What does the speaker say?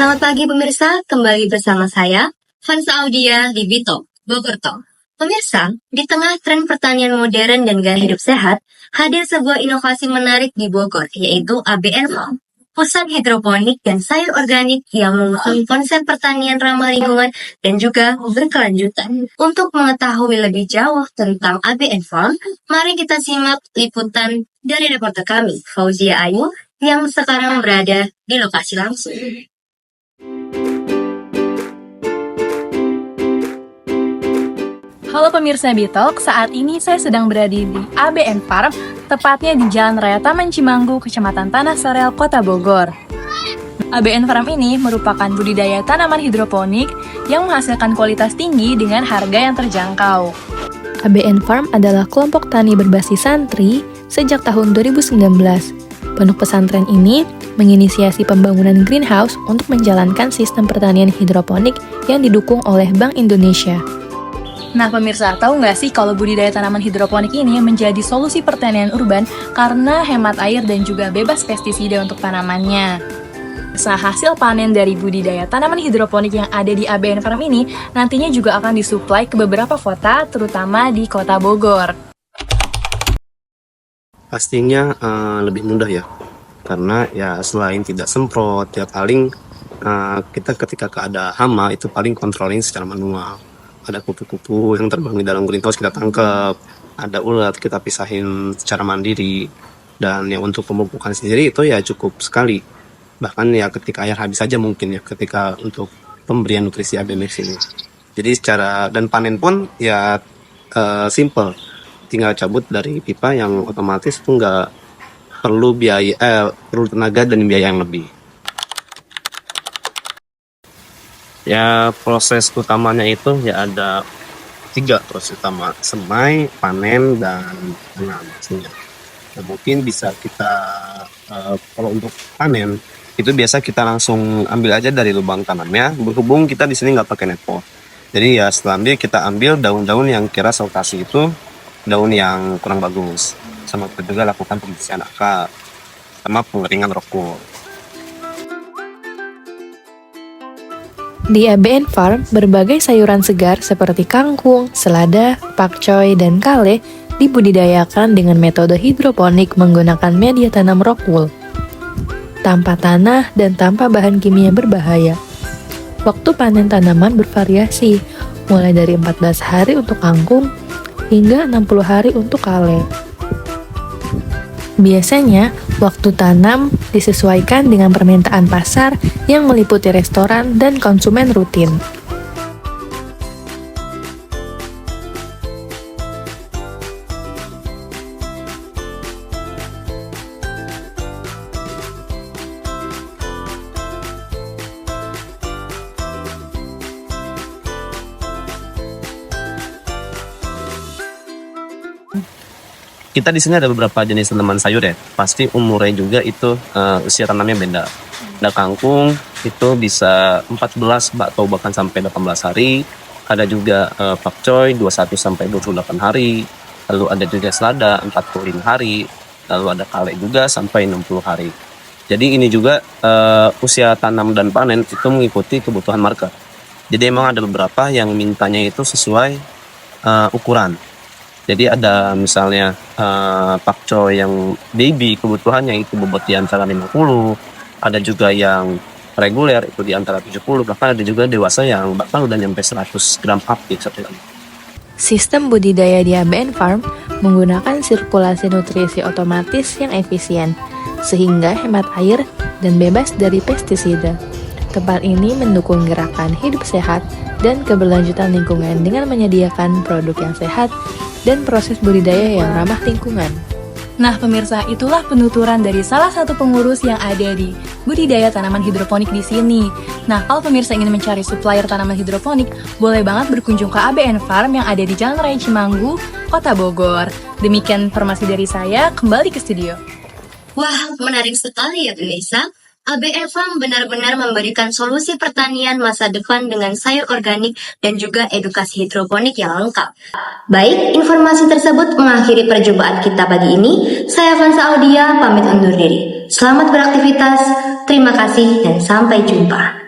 Selamat pagi pemirsa, kembali bersama saya, Fansa Audia di Bitok, Bogor Talk. Pemirsa, di tengah tren pertanian modern dan gaya hidup sehat, hadir sebuah inovasi menarik di Bogor, yaitu ABN Farm, pusat hidroponik dan sayur organik yang mengusung konsep pertanian ramah lingkungan dan juga berkelanjutan. Untuk mengetahui lebih jauh tentang ABN Farm, mari kita simak liputan dari reporter kami, Fauzia Ayu, yang sekarang berada di lokasi langsung. Halo pemirsa Bitok, saat ini saya sedang berada di ABN Farm, tepatnya di Jalan Raya Taman Cimanggu, Kecamatan Tanah Sorel, Kota Bogor. ABN Farm ini merupakan budidaya tanaman hidroponik yang menghasilkan kualitas tinggi dengan harga yang terjangkau. ABN Farm adalah kelompok tani berbasis santri sejak tahun 2019. Pondok pesantren ini menginisiasi pembangunan greenhouse untuk menjalankan sistem pertanian hidroponik yang didukung oleh Bank Indonesia. Nah pemirsa, tahu nggak sih kalau budidaya tanaman hidroponik ini menjadi solusi pertanian urban karena hemat air dan juga bebas pestisida untuk tanamannya. Nah, hasil panen dari budidaya tanaman hidroponik yang ada di ABN Farm ini nantinya juga akan disuplai ke beberapa kota, terutama di Kota Bogor. Pastinya lebih mudah ya, karena ya selain tidak semprot, ya paling kita ketika ada hama itu paling controlling secara manual. Ada kupu-kupu yang terbang di dalam greenhouse kita tangkap, ada ulat kita pisahin secara mandiri, dan ya untuk pemupukan sendiri itu ya cukup sekali. Bahkan ya ketika air habis saja mungkin ya ketika untuk pemberian nutrisi ABMX ini. Jadi secara dan panen pun ya simple, tinggal cabut dari pipa yang otomatis itu nggak perlu perlu tenaga dan biaya yang lebih. Ya proses utamanya itu ya ada 3 proses utama: semai, panen, dan tanam. Ya, mungkin bisa kita kalau untuk panen itu biasa kita langsung ambil aja dari lubang tanamnya. Berhubung kita di sini nggak pakai net pot, jadi ya setelah ambil kita ambil daun-daun yang kira rotasi itu daun yang kurang bagus. Sama juga lakukan pembersihan akar sama pengeringan rokok. Di ABN Farm, berbagai sayuran segar seperti kangkung, selada, pakcoy, dan kale dibudidayakan dengan metode hidroponik menggunakan media tanam rock wool, tanpa tanah dan tanpa bahan kimia berbahaya. Waktu panen tanaman bervariasi, mulai dari 14 hari untuk kangkung hingga 60 hari untuk kale. Biasanya, waktu tanam disesuaikan dengan permintaan pasar yang meliputi restoran dan konsumen rutin. Kita di sini ada beberapa jenis tanaman sayur ya. Pasti umurnya juga itu usia tanamnya beda. Ada kangkung itu bisa 14 atau bahkan sampai 18 hari. Ada juga pakcoy 21 sampai 28 hari. Lalu ada juga selada 45 hari. Lalu ada kale juga sampai 60 hari. Jadi ini juga usia tanam dan panen itu mengikuti kebutuhan market. Jadi emang ada beberapa yang mintanya itu sesuai ukuran. Jadi ada misalnya pakcoy yang baby kebutuhannya itu bobot di antara 50, ada juga yang reguler itu di antara 70, bahkan ada juga dewasa yang bahkan udah nyampe 100 gram up di satu kali. Sistem budidaya di ABN Farm menggunakan sirkulasi nutrisi otomatis yang efisien, sehingga hemat air dan bebas dari pestisida. Tempat ini mendukung gerakan hidup sehat dan keberlanjutan lingkungan dengan menyediakan produk yang sehat dan proses budidaya yang ramah lingkungan. Nah pemirsa, itulah penuturan dari salah satu pengurus yang ada di budidaya tanaman hidroponik di sini. Nah kalau pemirsa ingin mencari supplier tanaman hidroponik, boleh banget berkunjung ke ABN Farm yang ada di Jalan Raya Cimanggu, Kota Bogor. Demikian informasi dari saya, kembali ke studio. Wah, menarik sekali ya pemirsa. ABN Farm benar-benar memberikan solusi pertanian masa depan dengan sayur organik dan juga edukasi hidroponik yang lengkap. Baik, informasi tersebut mengakhiri perjumpaan kita pagi ini. Saya Fansa Audia, pamit undur diri. Selamat beraktivitas, terima kasih, dan sampai jumpa.